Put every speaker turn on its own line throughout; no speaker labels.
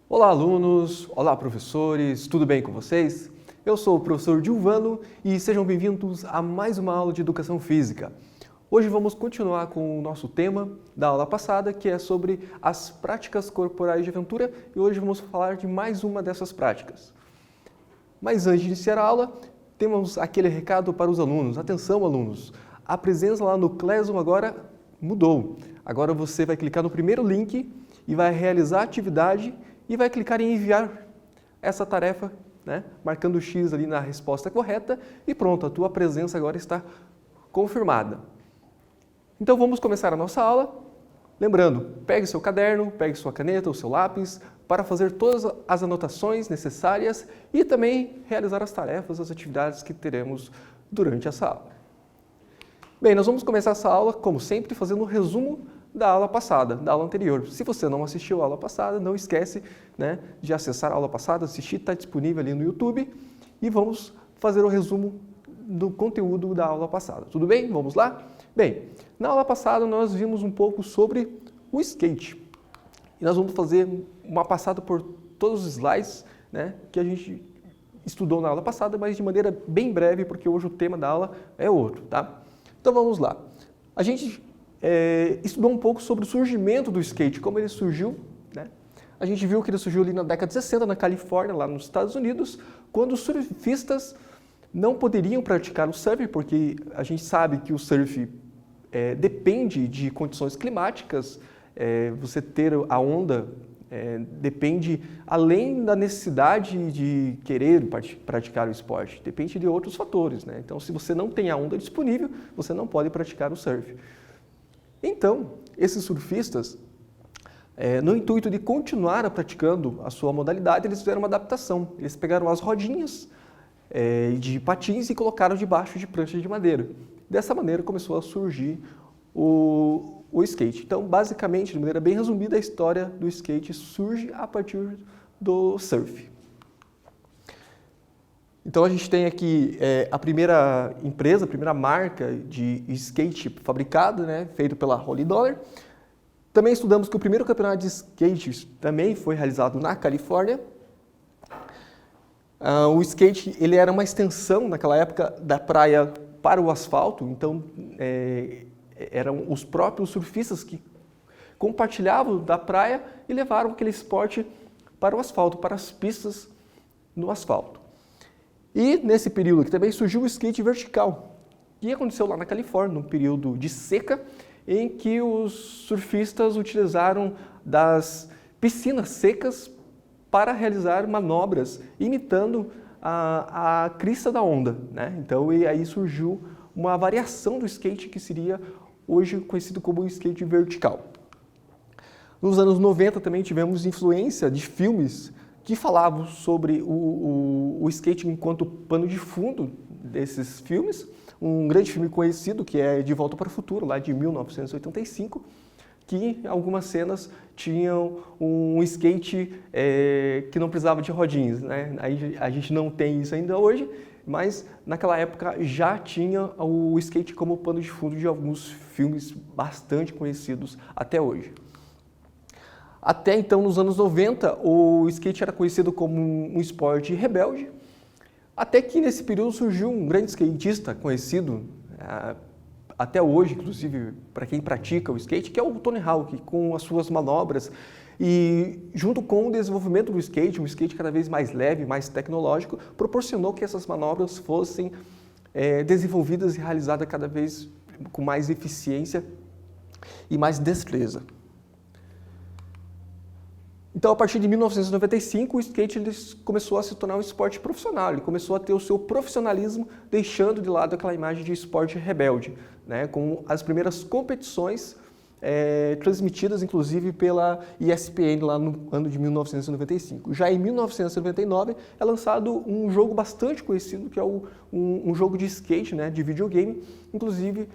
Olá, alunos! Olá, professores! Tudo bem com vocês? Eu sou o professor Gilvano e sejam bem-vindos a mais uma aula de Educação Física. Hoje vamos continuar com o nosso tema da aula passada, que é sobre as práticas corporais de aventura, e hoje vamos falar de mais uma dessas práticas. Mas antes de iniciar a aula, temos aquele recado para os alunos. Atenção, alunos! A presença lá no Classroom agora mudou. Agora você vai clicar no primeiro link e vai realizar a atividade e vai clicar em enviar essa tarefa, marcando o X ali na resposta correta e pronto, a tua presença agora está confirmada. Então vamos começar a nossa aula. Lembrando, pegue seu caderno, pegue sua caneta ou seu lápis para fazer todas as anotações necessárias e também realizar as tarefas, as atividades que teremos durante essa aula. Bem, nós vamos começar essa aula, como sempre, fazendo um resumo da aula passada, da aula anterior. Se você não assistiu a aula passada, não esquece de acessar a aula passada, assistir, está disponível ali no YouTube e vamos fazer o resumo do conteúdo da aula passada. Tudo bem? Vamos lá? Bem, na aula passada nós vimos um pouco sobre o skate e nós vamos fazer uma passada por todos os slides que a gente estudou na aula passada, mas de maneira bem breve, porque hoje o tema da aula é outro, tá? Então vamos lá. A gente estudou um pouco sobre o surgimento do skate, como ele surgiu. A gente viu que ele surgiu ali na década de 60, na Califórnia, lá nos Estados Unidos, quando os surfistas não poderiam praticar o surf, porque a gente sabe que o surf depende de condições climáticas, você ter a onda depende, além da necessidade de querer praticar o esporte, depende de outros fatores. Então, se você não tem a onda disponível, você não pode praticar o surf. Então, esses surfistas, no intuito de continuar praticando a sua modalidade, eles fizeram uma adaptação. Eles pegaram as rodinhas de patins e colocaram debaixo de pranchas de madeira. Dessa maneira começou a surgir o skate. Então, basicamente, de maneira bem resumida, a história do skate surge a partir do surf. Então, a gente tem aqui a primeira empresa, a primeira marca de skate fabricado, feito pela Holy Dollar. Também estudamos que o primeiro campeonato de skate também foi realizado na Califórnia. O skate ele era uma extensão, naquela época, da praia para o asfalto. Então, eram os próprios surfistas que compartilhavam da praia e levaram aquele esporte para o asfalto, para as pistas no asfalto. E nesse período aqui também surgiu o skate vertical, que aconteceu lá na Califórnia, num período de seca, em que os surfistas utilizaram das piscinas secas para realizar manobras imitando a crista da onda. Então, e aí surgiu uma variação do skate que seria hoje conhecido como o skate vertical. Nos anos 90 também tivemos influência de filmes que falavam sobre o skate enquanto pano de fundo desses filmes. Um grande filme conhecido, que é De Volta para o Futuro, lá de 1985, que em algumas cenas tinham um skate que não precisava de rodinhas. Aí a gente não tem isso ainda hoje, mas naquela época já tinha o skate como pano de fundo de alguns filmes bastante conhecidos até hoje. Até então, nos anos 90, o skate era conhecido como um esporte rebelde, até que nesse período surgiu um grande skatista conhecido, até hoje, inclusive, para quem pratica o skate, que é o Tony Hawk, com as suas manobras. E junto com o desenvolvimento do skate, um skate cada vez mais leve, mais tecnológico, proporcionou que essas manobras fossem desenvolvidas e realizadas cada vez com mais eficiência e mais destreza. Então, a partir de 1995, o skate começou a se tornar um esporte profissional, ele começou a ter o seu profissionalismo, deixando de lado aquela imagem de esporte rebelde, com as primeiras competições transmitidas, inclusive, pela ESPN, lá no ano de 1995. Já em 1999, é lançado um jogo bastante conhecido, que é um jogo de skate, de videogame. Inclusive,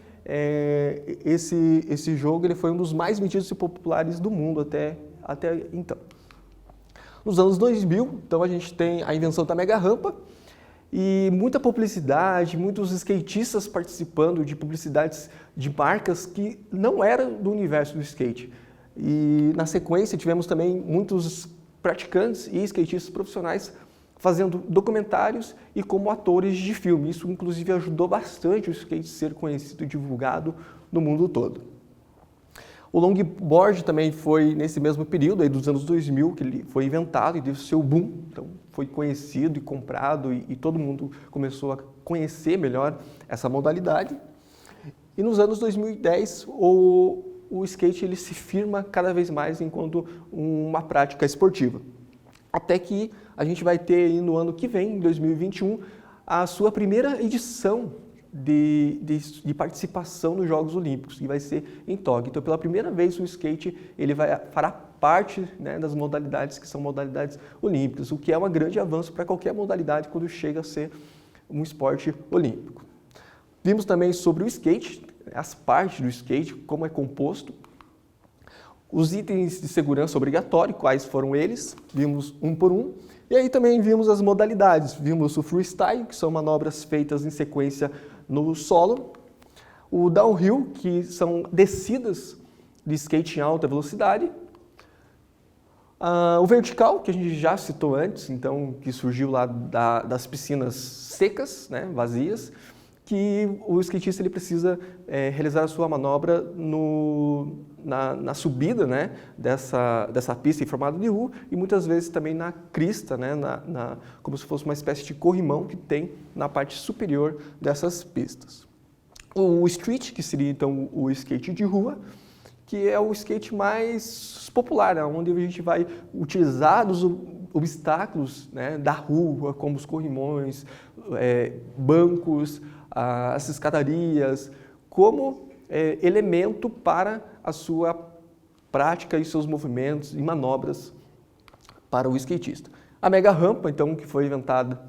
esse jogo ele foi um dos mais vendidos e populares do mundo até então. Nos anos 2000, então, a gente tem a invenção da mega rampa, e muita publicidade, muitos skatistas participando de publicidades de marcas que não eram do universo do skate. E na sequência tivemos também muitos praticantes e skatistas profissionais fazendo documentários e como atores de filme. Isso inclusive ajudou bastante o skate ser conhecido e divulgado no mundo todo. O longboard também foi nesse mesmo período, aí dos anos 2000, que ele foi inventado e deu seu boom. Então foi conhecido e comprado e todo mundo começou a conhecer melhor essa modalidade. E nos anos 2010, o skate ele se firma cada vez mais enquanto uma prática esportiva. Até que a gente vai ter aí no ano que vem, em 2021, a sua primeira edição de participação nos Jogos Olímpicos, que vai ser em Tóquio. Então, pela primeira vez, o skate ele fará parte, né, das modalidades que são modalidades olímpicas, o que é um grande avanço para qualquer modalidade quando chega a ser um esporte olímpico. Vimos também sobre o skate, as partes do skate, como é composto, os itens de segurança obrigatório, quais foram eles, vimos um por um, e aí também vimos as modalidades, vimos o freestyle, que são manobras feitas em sequência no solo, o downhill, que são descidas de skate em alta velocidade, o vertical, que a gente já citou antes, então, que surgiu lá das piscinas secas, né, vazias, que o skatista ele precisa realizar a sua manobra na subida, né, dessa pista em formato de U e muitas vezes também na crista, né, como se fosse uma espécie de corrimão que tem na parte superior dessas pistas. O street, que seria então o skate de rua, que é o skate mais popular, né, onde a gente vai utilizar os obstáculos, né, da rua, como os corrimões, bancos, as escadarias, como elemento para a sua prática e seus movimentos e manobras para o skatista. A mega rampa, então, que foi inventada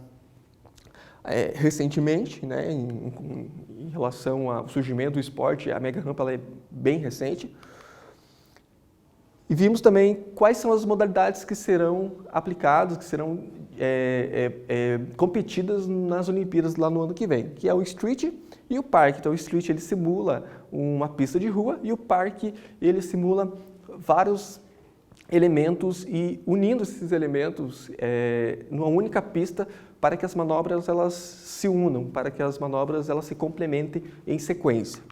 recentemente, né, em relação ao surgimento do esporte, a mega rampa ela é bem recente. E vimos também quais são as modalidades que serão aplicadas, que serão competidas nas Olimpíadas lá no ano que vem, que é o street e o park. Então o street ele simula uma pista de rua e o park ele simula vários elementos e unindo esses elementos numa única pista para que as manobras elas se unam, para que as manobras elas se complementem em sequência.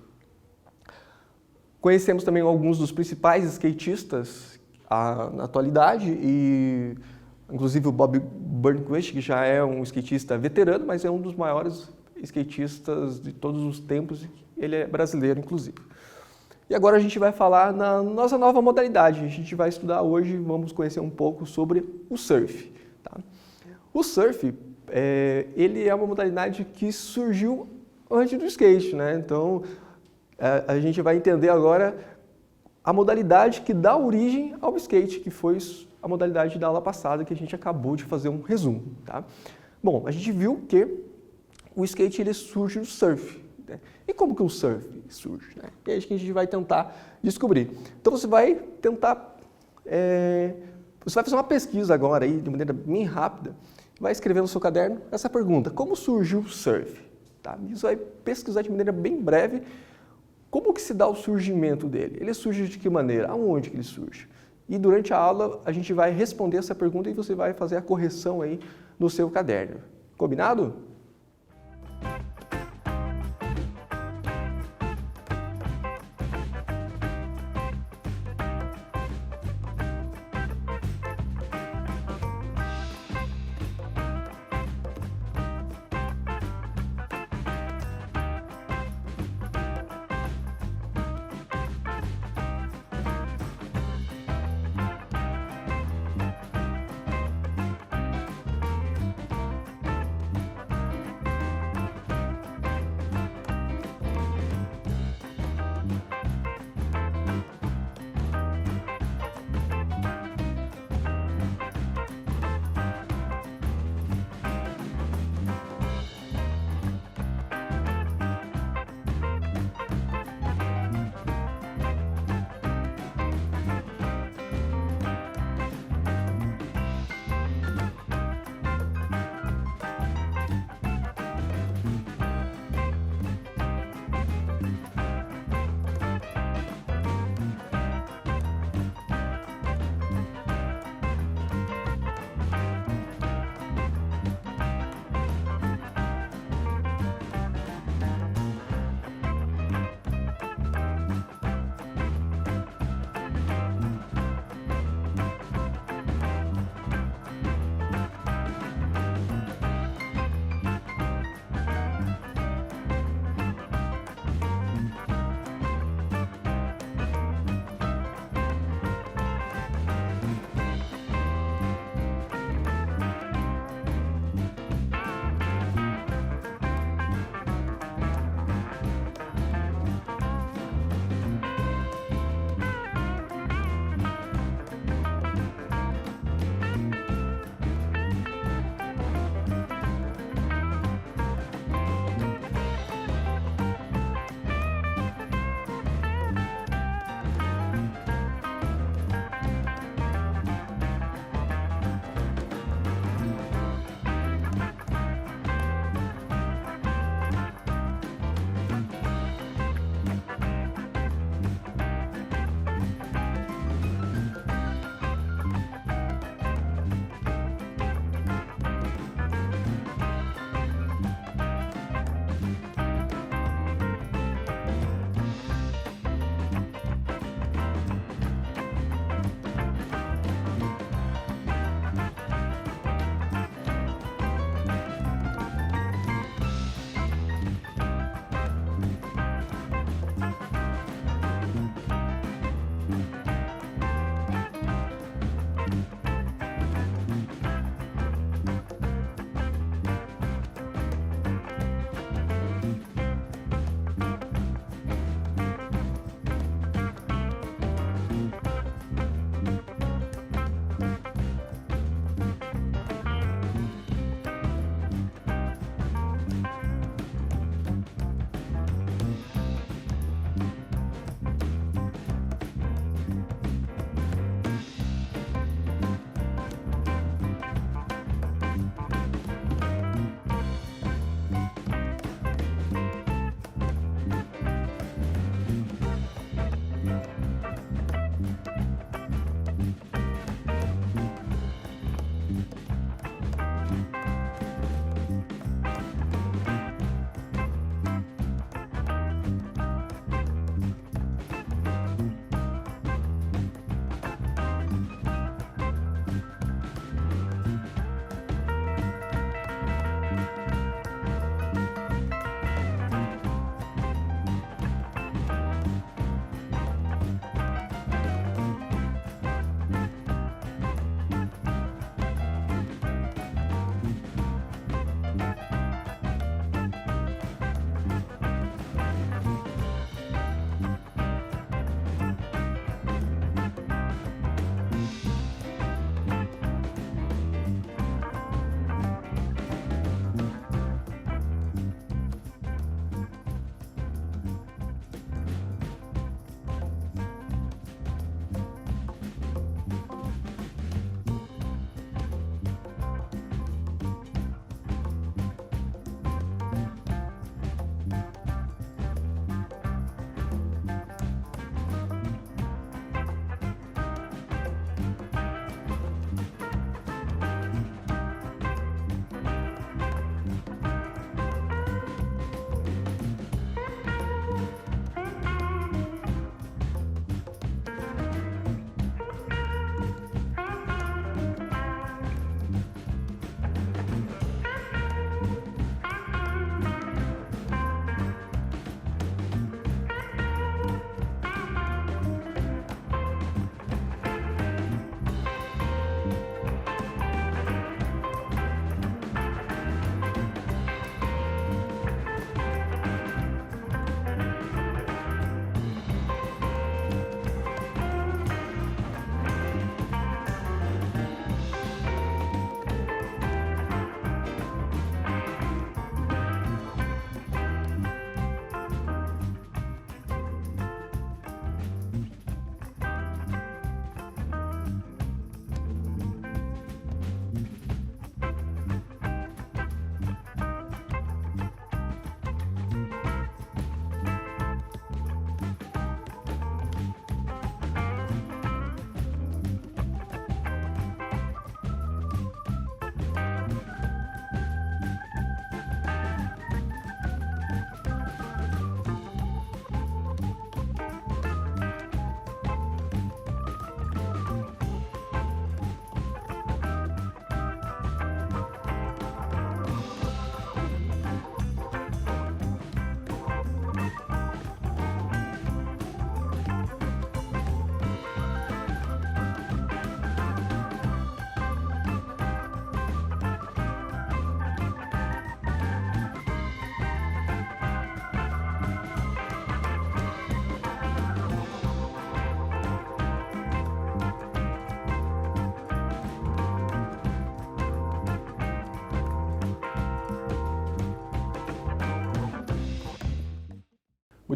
Conhecemos também alguns dos principais skatistas na atualidade, e inclusive o Bob Burnquist, que já é um skatista veterano, mas é um dos maiores skatistas de todos os tempos, ele é brasileiro, inclusive. E agora a gente vai falar na nossa nova modalidade, a gente vai estudar hoje, vamos conhecer um pouco sobre o surf. Tá? O surf, ele é uma modalidade que surgiu antes do skate, né? Então, a gente vai entender agora a modalidade que dá origem ao skate, que foi a modalidade da aula passada, que a gente acabou de fazer um resumo. Tá? Bom, a gente viu que o skate ele surge do surf. Né? E como que o surf surge? Né? E é isso que a gente vai tentar descobrir. Então você vai tentar, você vai fazer uma pesquisa agora, aí, de maneira bem rápida, vai escrever no seu caderno essa pergunta: como surgiu o surf? Tá? E você vai pesquisar de maneira bem breve. Como que se dá o surgimento dele? Ele surge de que maneira? Aonde que ele surge? E durante a aula a gente vai responder essa pergunta e você vai fazer a correção aí no seu caderno. Combinado?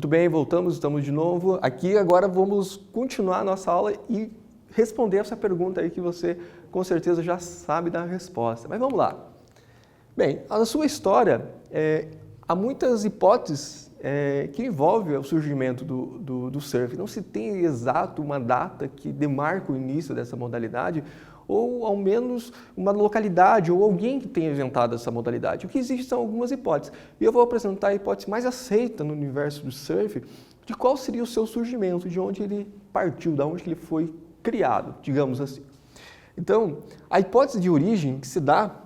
Muito bem, estamos de novo aqui. Agora vamos continuar a nossa aula e responder essa pergunta aí que você com certeza já sabe da resposta. Mas vamos lá. Bem, na sua história, há muitas hipóteses que envolvem o surgimento do surf. Não se tem exato uma data que demarca o início dessa modalidade, ou ao menos uma localidade ou alguém que tenha inventado essa modalidade. O que existe são algumas hipóteses. E eu vou apresentar a hipótese mais aceita no universo do surf, de qual seria o seu surgimento, de onde ele partiu, de onde ele foi criado, digamos assim. Então, a hipótese de origem que se dá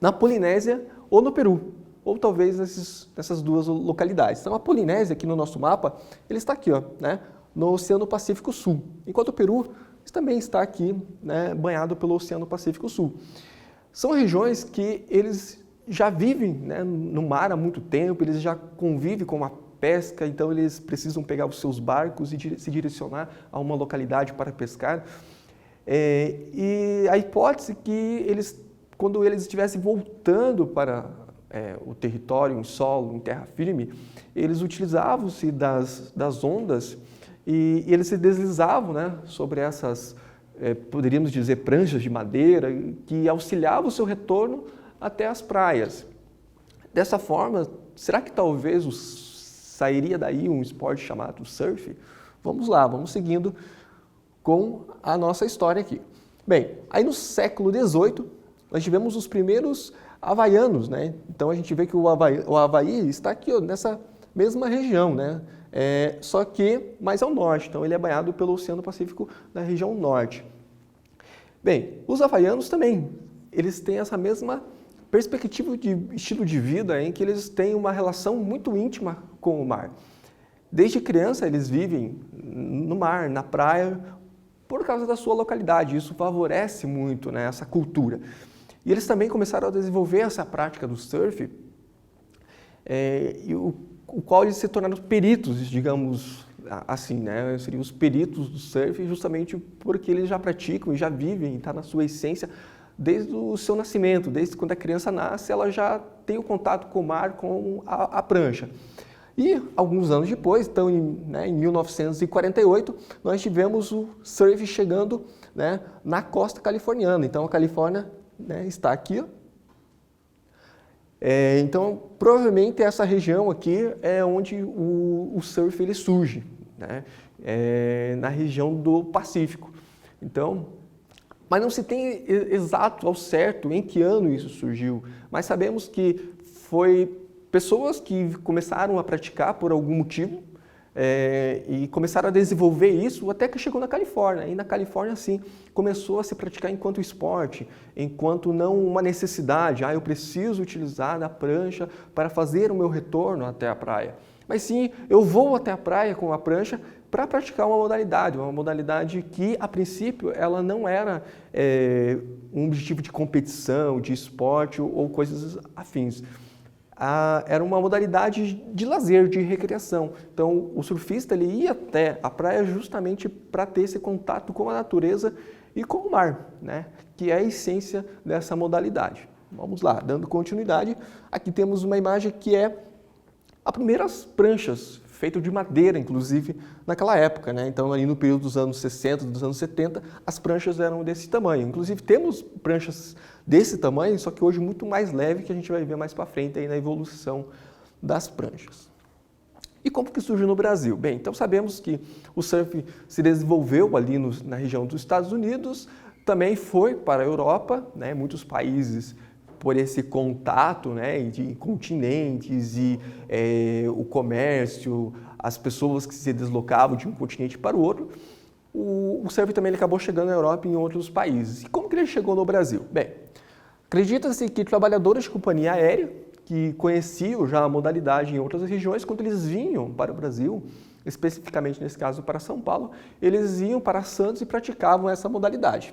na Polinésia ou no Peru, ou talvez nessas duas localidades. Então, a Polinésia, aqui no nosso mapa, ele está aqui, ó, né, no Oceano Pacífico Sul, enquanto o Peru também está aqui, né, banhado pelo Oceano Pacífico Sul. São regiões que eles já vivem, né, no mar há muito tempo, eles já convivem com a pesca, então eles precisam pegar os seus barcos e se direcionar a uma localidade para pescar. E a hipótese que eles, quando eles estivessem voltando para o território em solo, em terra firme, eles utilizavam-se das ondas e eles se deslizavam, né, sobre essas, poderíamos dizer, pranchas de madeira que auxiliavam o seu retorno até as praias. Dessa forma, será que talvez sairia daí um esporte chamado surf? Vamos lá, vamos seguindo com a nossa história aqui. Bem, aí no século XVIII, nós tivemos os primeiros havaianos, né? Então a gente vê que o Havaí está aqui, ó, nessa mesma região, né? Só que mais ao norte, então ele é banhado pelo Oceano Pacífico na região norte. Bem, os havaianos também, eles têm essa mesma perspectiva de estilo de vida em que eles têm uma relação muito íntima com o mar. Desde criança eles vivem no mar, na praia, por causa da sua localidade, isso favorece muito, né, essa cultura. E eles também começaram a desenvolver essa prática do surf, o qual eles se tornaram peritos, digamos assim, né? Seriam os peritos do surf justamente porque eles já praticam e já vivem, está na sua essência desde o seu nascimento, desde quando a criança nasce, ela já tem o contato com o mar, com a prancha. E alguns anos depois, então em 1948, nós tivemos o surf chegando, né, na costa californiana. Então a Califórnia, né, está aqui, ó. Então, provavelmente essa região aqui é onde o surf ele surge, né? Na região do Pacífico. Então, mas não se tem exato ao certo em que ano isso surgiu, mas sabemos que foi pessoas que começaram a praticar por algum motivo e começaram a desenvolver isso até que chegou na Califórnia. E na Califórnia, sim, começou a se praticar enquanto esporte, enquanto não uma necessidade. Eu preciso utilizar da prancha para fazer o meu retorno até a praia. Mas sim, eu vou até a praia com a prancha para praticar uma modalidade que, a princípio, ela não era um objetivo de competição, de esporte ou coisas afins. Era uma modalidade de lazer, de recreação. Então, o surfista ele ia até a praia justamente para ter esse contato com a natureza e com o mar, né? Que é a essência dessa modalidade. Vamos lá, dando continuidade, aqui temos uma imagem que é as primeiras pranchas, feito de madeira, inclusive, naquela época, né? Então, ali no período dos anos 60, dos anos 70, as pranchas eram desse tamanho. Inclusive, temos pranchas desse tamanho, só que hoje muito mais leve, que a gente vai ver mais para frente aí na evolução das pranchas. E como que surgiu no Brasil? Bem, então sabemos que o surf se desenvolveu ali na região dos Estados Unidos, também foi para a Europa, né? Muitos países por esse contato, né, de continentes e o comércio, as pessoas que se deslocavam de um continente para o outro, o surf também ele acabou chegando na Europa e em outros países. E como que ele chegou no Brasil? Bem, acredita-se que trabalhadores de companhia aérea que conheciam já a modalidade em outras regiões, quando eles vinham para o Brasil, especificamente nesse caso para São Paulo, eles iam para Santos e praticavam essa modalidade.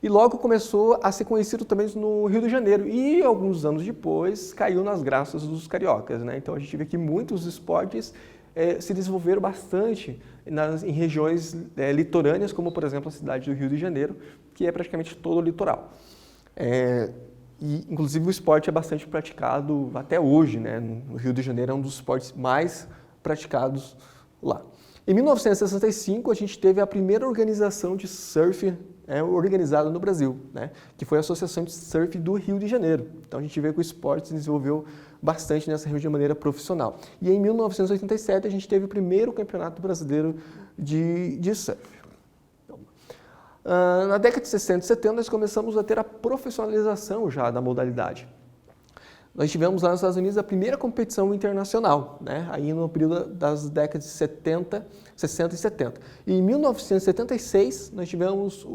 E logo começou a ser conhecido também no Rio de Janeiro e alguns anos depois caiu nas graças dos cariocas, né? Então a gente vê que muitos esportes se desenvolveram bastante em regiões litorâneas, como por exemplo a cidade do Rio de Janeiro, que é praticamente todo o litoral. E, inclusive o esporte é bastante praticado até hoje, né? No Rio de Janeiro é um dos esportes mais praticados lá. Em 1965, a gente teve a primeira organização de surf organizada no Brasil, né? Que foi a Associação de Surf do Rio de Janeiro. Então a gente vê que o esporte se desenvolveu bastante nessa região de maneira profissional. E em 1987 a gente teve o primeiro campeonato brasileiro de surf. Então, na década de 60 e 70 nós começamos a ter a profissionalização já da modalidade. Nós tivemos lá nos Estados Unidos a primeira competição internacional, né? Aí no período das décadas de 60 e 70. E em 1976 nós tivemos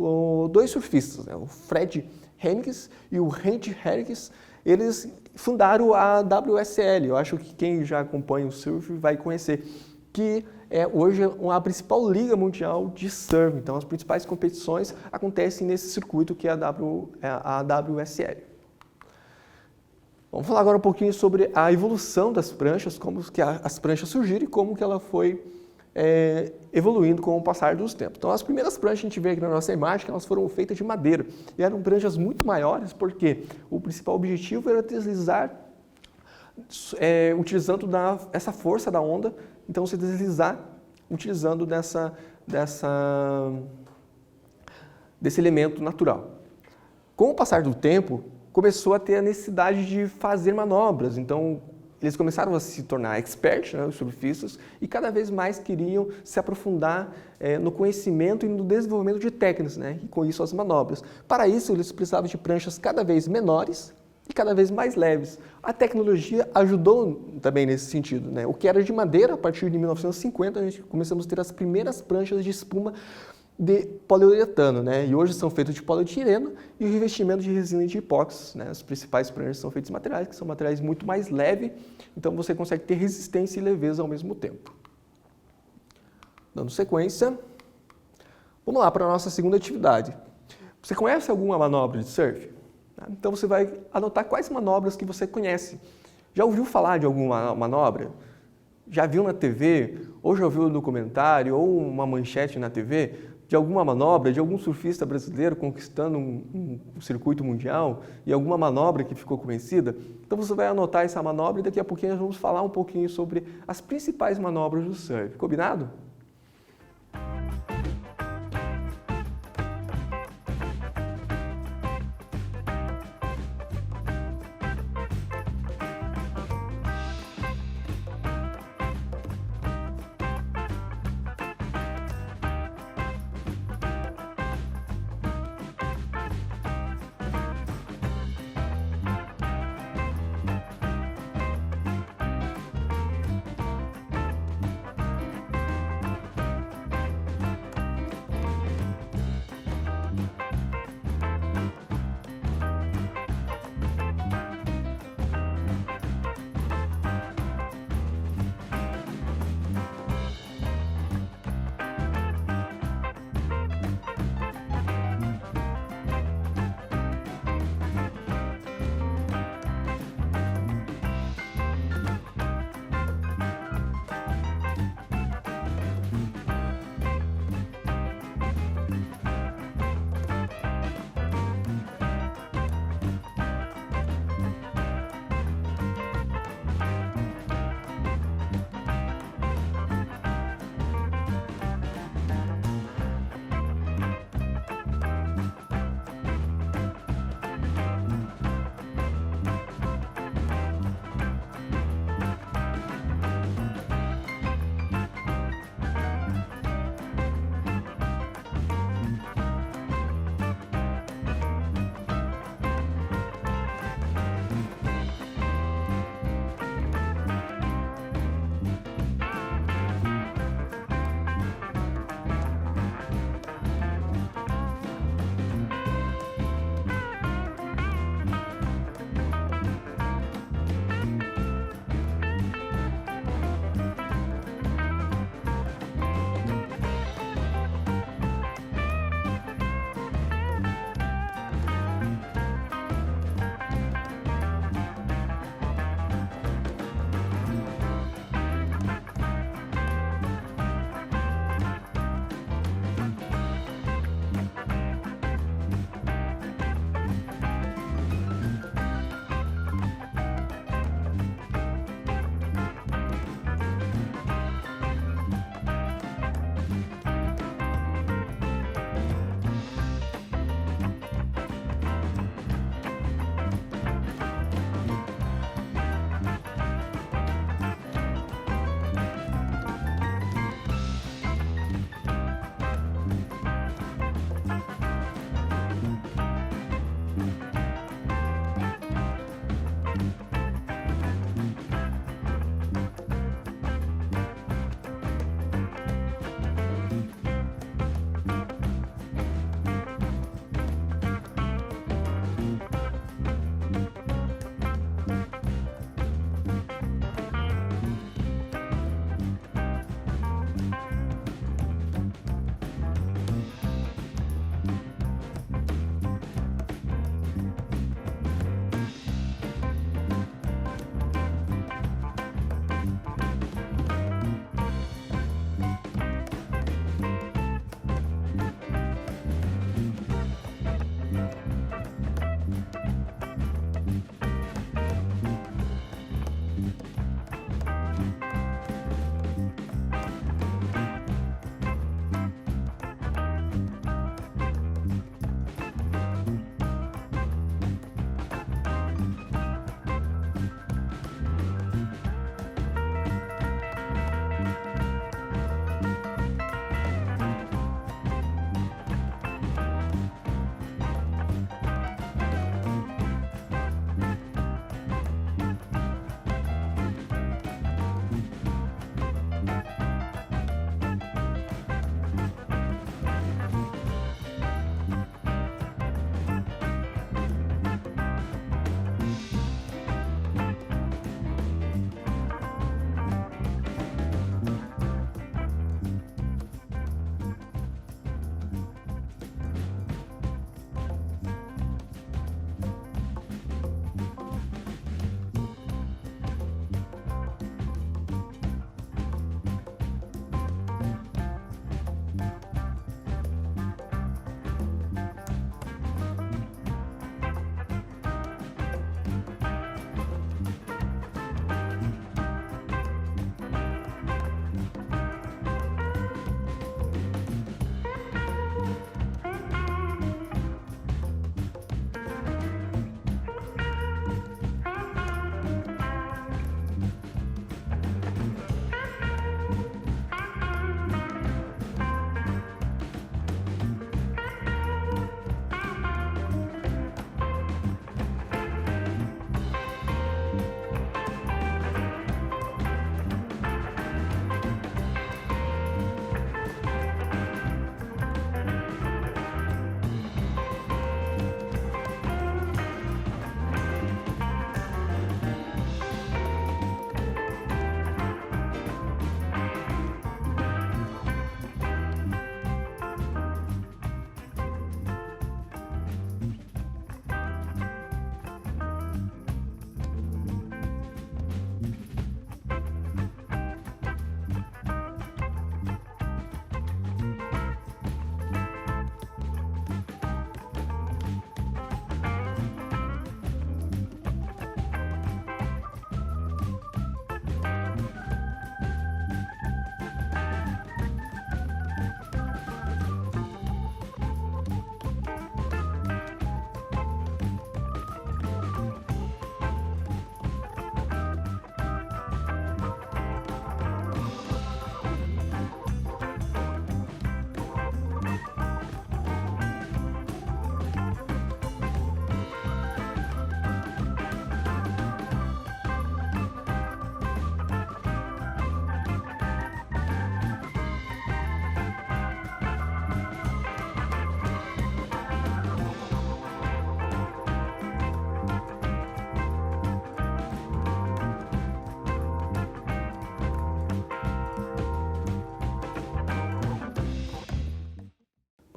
dois surfistas, né? O Fred Henniges e o Henry Henniges. Eles fundaram a WSL, eu acho que quem já acompanha o surf vai conhecer, que é hoje a principal liga mundial de surf. Então as principais competições acontecem nesse circuito que é a WSL. Vamos falar agora um pouquinho sobre a evolução das pranchas, como que as pranchas surgiram e como que ela foi evoluindo com o passar dos tempos. Então, as primeiras pranchas que a gente vê aqui na nossa imagem, elas foram feitas de madeira. E eram pranchas muito maiores, porque o principal objetivo era deslizar utilizando essa força da onda. Então, você deslizar utilizando desse elemento natural. Com o passar do tempo, começou a ter a necessidade de fazer manobras, então eles começaram a se tornar experts, né, os surfistas, e cada vez mais queriam se aprofundar no conhecimento e no desenvolvimento de técnicas, né, e com isso as manobras. Para isso eles precisavam de pranchas cada vez menores e cada vez mais leves. A tecnologia ajudou também nesse sentido, né? O que era de madeira, a partir de 1950 a gente começamos a ter as primeiras pranchas de espuma de poliuretano, né? E hoje são feitos de polietileno e o revestimento de resina de epóxi, né? As principais pranchas são feitas de materiais, que são materiais muito mais leves, então você consegue ter resistência e leveza ao mesmo tempo. Dando sequência, vamos lá para a nossa segunda atividade. Você conhece alguma manobra de surf? Então você vai anotar quais manobras que você conhece. Já ouviu falar de alguma manobra? Já viu na TV? Ou já ouviu no documentário? Ou uma manchete na TV? De alguma manobra, de algum surfista brasileiro conquistando um circuito mundial e alguma manobra que ficou conhecida? Então você vai anotar essa manobra e daqui a pouquinho nós vamos falar um pouquinho sobre as principais manobras do surf. Combinado?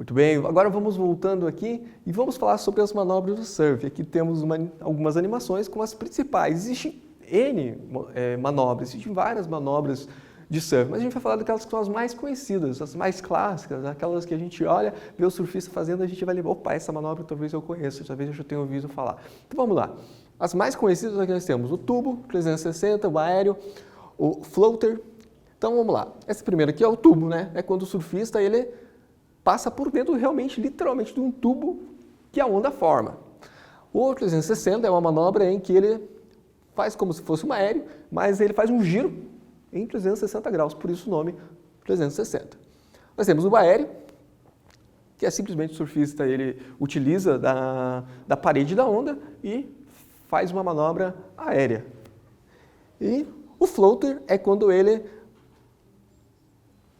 Muito bem, agora vamos voltando aqui e vamos falar sobre as manobras do surf. Aqui temos algumas animações com as principais. Existem N manobras, existem várias manobras de surf, mas a gente vai falar daquelas que são as mais conhecidas, as mais clássicas, aquelas que a gente olha, vê o surfista fazendo, a gente vai lembrar, opa, essa manobra talvez eu conheça, talvez eu já tenha ouvido falar. Então vamos lá. As mais conhecidas aqui nós temos o tubo, 360, o aéreo, o floater. Então vamos lá. Esse primeiro aqui é o tubo, né? É quando o surfista ele passa por dentro realmente, literalmente, de um tubo que a onda forma. O 360 é uma manobra em que ele faz como se fosse um aéreo, mas ele faz um giro em 360 graus, por isso o nome 360. Nós temos o aéreo, que é simplesmente o surfista ele utiliza da parede da onda e faz uma manobra aérea. E o floater é quando ele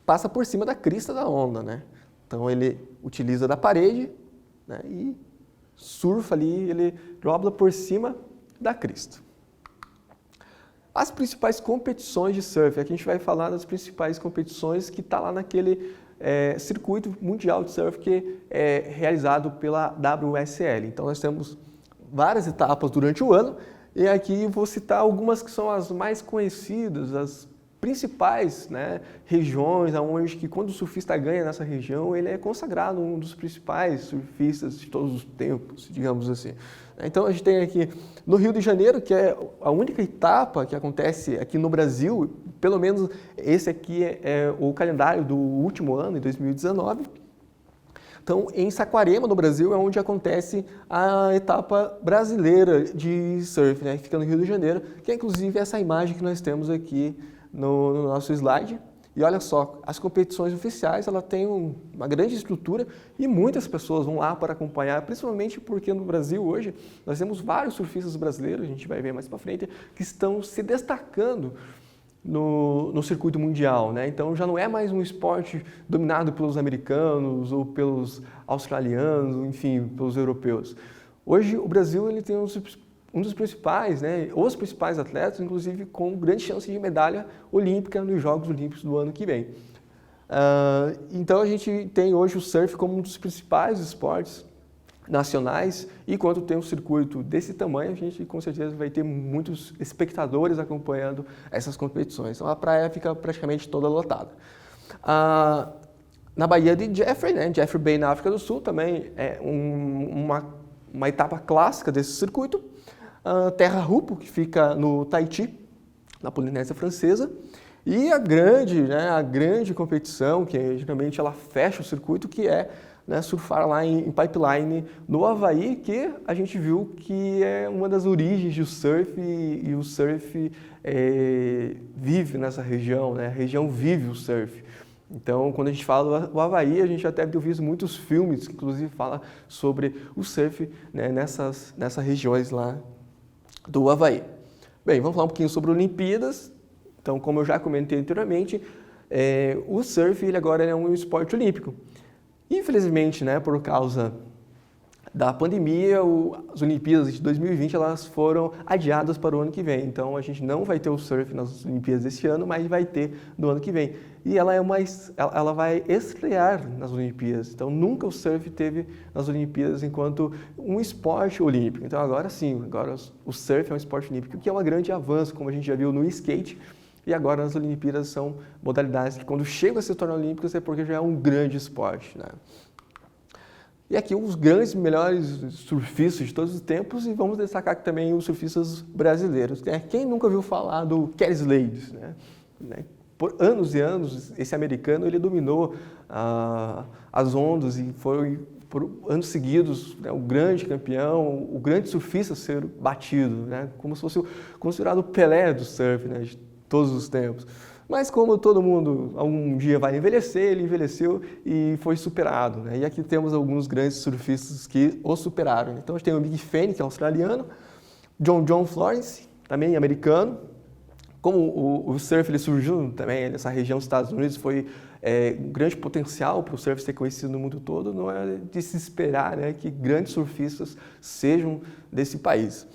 passa por cima da crista da onda, né? Então ele utiliza da parede, né, e surfa ali, ele dobra por cima da crista. As principais competições de surf, aqui a gente vai falar das principais competições que está lá naquele circuito mundial de surf que é realizado pela WSL. Então nós temos várias etapas durante o ano e aqui vou citar algumas que são as mais conhecidas, as principais, né, regiões onde que quando o surfista ganha nessa região, ele é consagrado um dos principais surfistas de todos os tempos, digamos assim. Então a gente tem aqui no Rio de Janeiro, que é a única etapa que acontece aqui no Brasil, pelo menos esse aqui é o calendário do último ano, em 2019. Então, em Saquarema, no Brasil, é onde acontece a etapa brasileira de surf, né, que fica no Rio de Janeiro, que é inclusive essa imagem que nós temos aqui no nosso slide. E olha só, as competições oficiais, ela tem uma grande estrutura e muitas pessoas vão lá para acompanhar, principalmente porque no Brasil hoje nós temos vários surfistas brasileiros, a gente vai ver mais para frente, que estão se destacando no circuito mundial, né? Então já não é mais um esporte dominado pelos americanos ou pelos australianos, enfim, pelos europeus. Hoje o Brasil ele tem um dos principais, né, os principais atletas, inclusive com grande chance de medalha olímpica nos Jogos Olímpicos do ano que vem. Então a gente tem hoje o surf como um dos principais esportes nacionais e quando tem um circuito desse tamanho, a gente com certeza vai ter muitos espectadores acompanhando essas competições. Então a praia fica praticamente toda lotada. Na Baía de Jeffrey, né, Jeffrey Bay na África do Sul, também é uma etapa clássica desse circuito. Terra Rupo, que fica no Tahiti, na Polinésia Francesa, e a grande competição, que geralmente ela fecha o circuito, que é, né, surfar lá em Pipeline, no Havaí, que a gente viu que é uma das origens do surf e o surf vive nessa região, né? A região vive o surf. Então, quando a gente fala do Havaí, a gente já deve ter visto muitos filmes que inclusive falam sobre o surf, né, nessas regiões lá do Havaí. Bem, vamos falar um pouquinho sobre Olimpíadas. Então, como eu já comentei anteriormente, o surf ele agora é um esporte olímpico. Infelizmente, né, por causa da pandemia, as Olimpíadas de 2020 elas foram adiadas para o ano que vem. Então, a gente não vai ter o surf nas Olimpíadas desse ano, mas vai ter no ano que vem. E ela vai estrear nas Olimpíadas. Então, nunca o surf teve nas Olimpíadas enquanto um esporte olímpico. Então, agora sim, agora o surf é um esporte olímpico, que é um grande avanço, como a gente já viu no skate. E agora nas Olimpíadas são modalidades que quando chegam a se tornar olímpicas é porque já é um grande esporte, né? E aqui os grandes, melhores surfistas de todos os tempos, e vamos destacar aqui também os surfistas brasileiros. Quem nunca ouviu falar do Kelly Slater, né? Por anos e anos, esse americano ele dominou as ondas e foi por anos seguidos, né, o grande campeão, o grande surfista a ser batido, né? Como se fosse considerado o Pelé do surf, né, de todos os tempos. Mas como todo mundo algum dia vai envelhecer, ele envelheceu e foi superado, né? E aqui temos alguns grandes surfistas que o superaram. Então a gente tem o Mick Fanning, que é australiano, John Florence, também americano. Como o surf ele surgiu também nessa região dos Estados Unidos, foi um grande potencial para o surf ser conhecido no mundo todo, não é de se esperar, né, que grandes surfistas sejam desse país.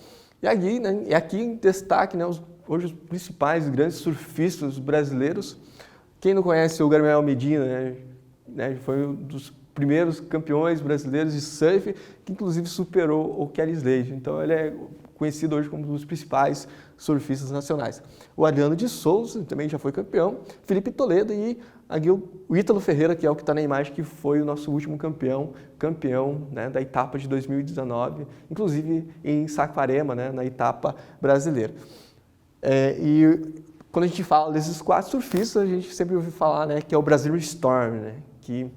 E aqui em destaque, né, hoje os principais grandes surfistas brasileiros. Quem não conhece o Gabriel Medina, né, foi um dos primeiros campeões brasileiros de surf, que inclusive superou o Kelly Slater. Então ele é conhecido hoje como um dos principais surfistas nacionais. O Adriano de Souza também já foi campeão, Felipe Toledo e o Ítalo Ferreira, que é o que está na imagem, que foi o nosso último campeão, né, da etapa de 2019, inclusive em Saquarema, né, na etapa brasileira. E quando a gente fala desses 4 surfistas, a gente sempre ouve falar, né, que é o Brazilian Storm, né, que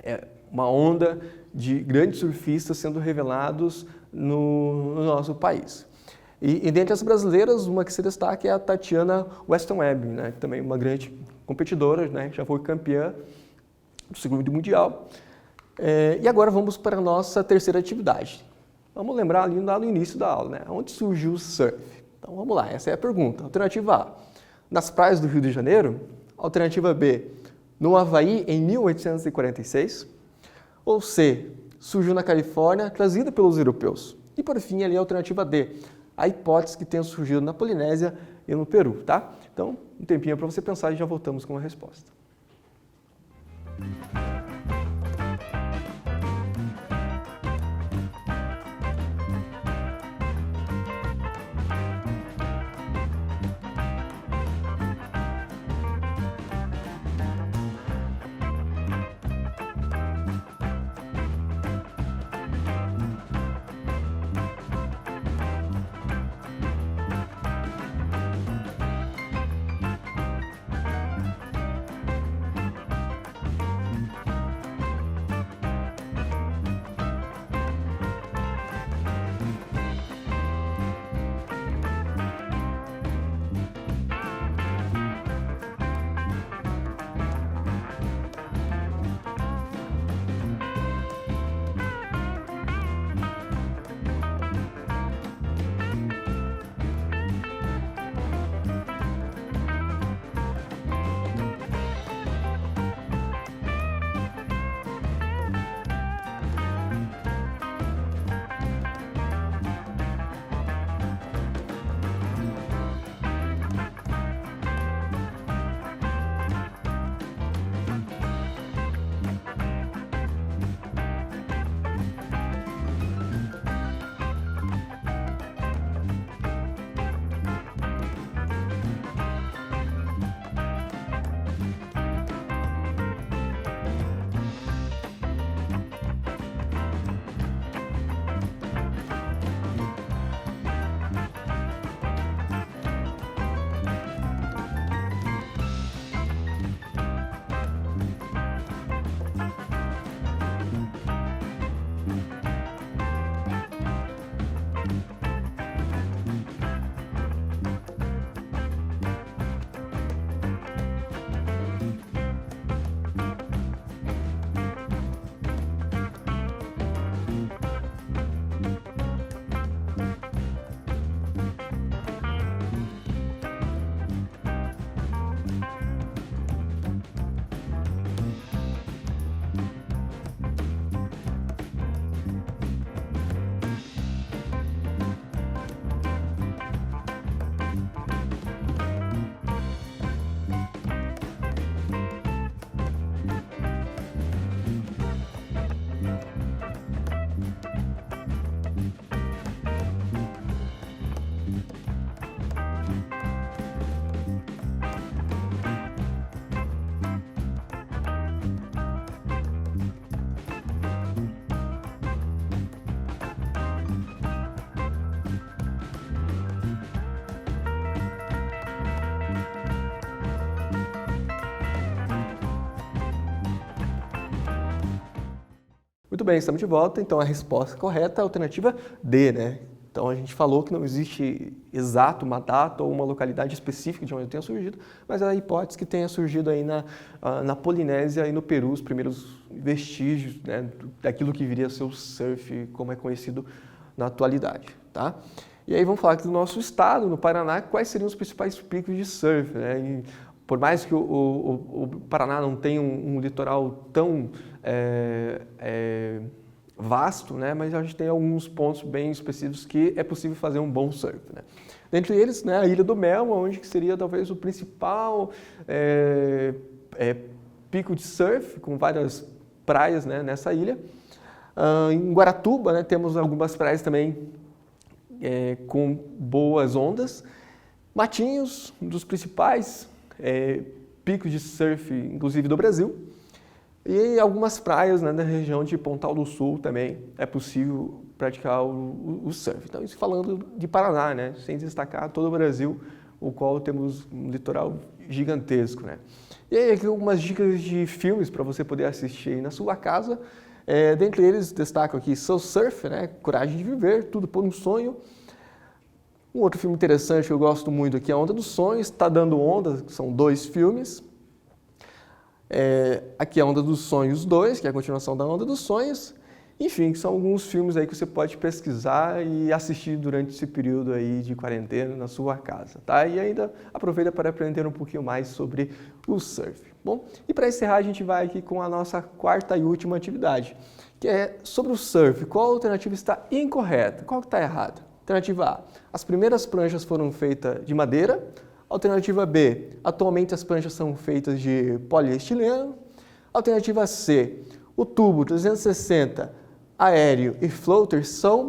é uma onda de grandes surfistas sendo revelados no nosso país. E dentre as brasileiras, uma que se destaca é a Tatiana Weston Webb, né, que também é uma grande competidora, né, já foi campeã do segundo mundial. E agora vamos para a nossa terceira atividade. Vamos lembrar ali lá no início da aula, né, onde surgiu o surf. Então vamos lá, essa é a pergunta. Alternativa A, nas praias do Rio de Janeiro. Alternativa B, no Havaí em 1846. Ou C, surgiu na Califórnia, trazida pelos europeus. E por fim, ali a alternativa D, a hipótese que tenha surgido na Polinésia e no Peru, tá? Então, um tempinho para você pensar e já voltamos com a resposta. Muito bem, estamos de volta. Então, a resposta correta é a alternativa D, né? Então, a gente falou que não existe exato uma data ou uma localidade específica de onde tenha surgido, mas a hipótese que tenha surgido aí na Polinésia e no Peru, os primeiros vestígios, né, daquilo que viria a ser o surf, como é conhecido na atualidade, tá? E aí vamos falar aqui do nosso estado, no Paraná, quais seriam os principais picos de surf, né? E por mais que o Paraná não tenha um litoral tão vasto, né, mas a gente tem alguns pontos bem específicos que é possível fazer um bom surf, né? Dentre eles, né, a Ilha do Mel, onde seria talvez o principal pico de surf, com várias praias, né, nessa ilha. Em Guaratuba, né, temos algumas praias também com boas ondas. Matinhos, um dos principais picos de surf, inclusive do Brasil. E algumas praias, né, na região de Pontal do Sul também é possível praticar o surf. Então, isso falando de Paraná, né, sem destacar todo o Brasil, o qual temos um litoral gigantesco, né. E aí, aqui algumas dicas de filmes para você poder assistir aí na sua casa. Dentre eles, destaco aqui Soul Surf, né, Coragem de Viver, Tudo por um Sonho. Um outro filme interessante que eu gosto muito aqui é A Onda dos Sonhos, Tá Dando Onda, são 2 filmes. Aqui é A Onda dos Sonhos 2, que é a continuação da Onda dos Sonhos. Enfim, são alguns filmes aí que você pode pesquisar e assistir durante esse período aí de quarentena na sua casa, tá? E ainda aproveita para aprender um pouquinho mais sobre o surf. Bom, e para encerrar a gente vai aqui com a nossa quarta e última atividade, que é sobre o surf. Qual alternativa está incorreta? Qual que está errada? Alternativa A, as primeiras pranchas foram feitas de madeira. Alternativa B, atualmente as pranchas são feitas de poliestileno. Alternativa C, o tubo 360, aéreo e floater são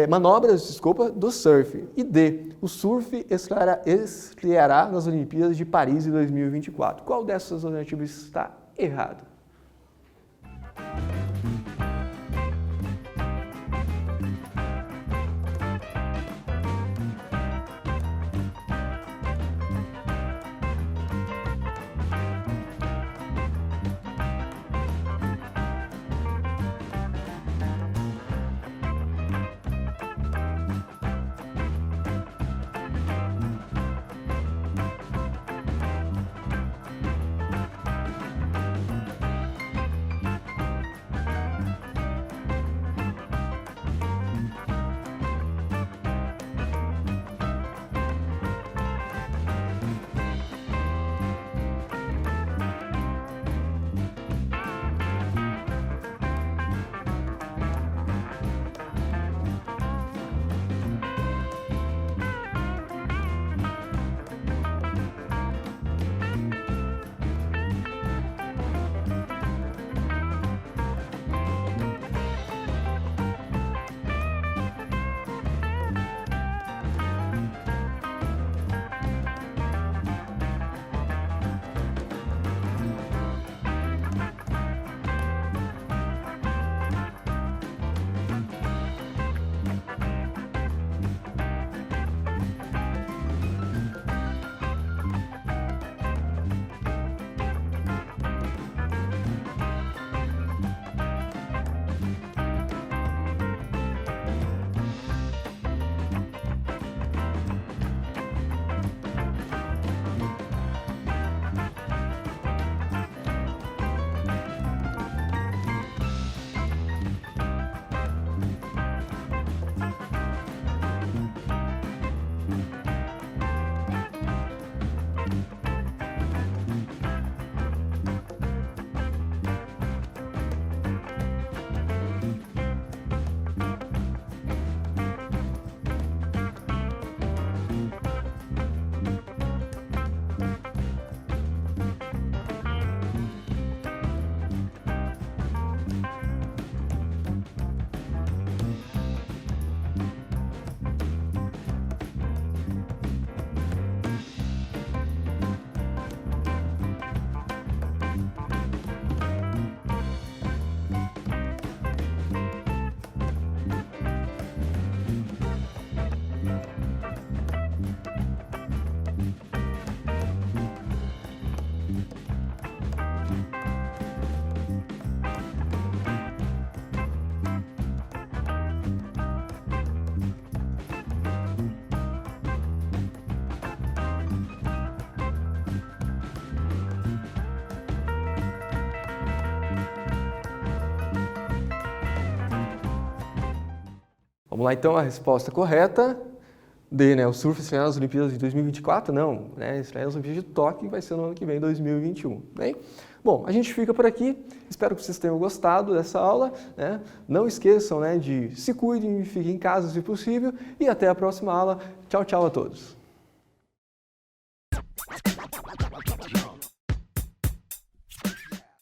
manobras do surf. E D, o surf estreará nas Olimpíadas de Paris em 2024. Qual dessas alternativas está errado? Vamos lá então, a resposta correta. D, né? O surf estreia nas Olimpíadas de 2024? Não, né? Estreia nas Olimpíadas de Tóquio, vai ser no ano que vem, 2021. Bem? Bom, a gente fica por aqui. Espero que vocês tenham gostado dessa aula, né? Não esqueçam, né, de se cuidem, fiquem em casa se possível e até a próxima aula. Tchau, tchau a todos.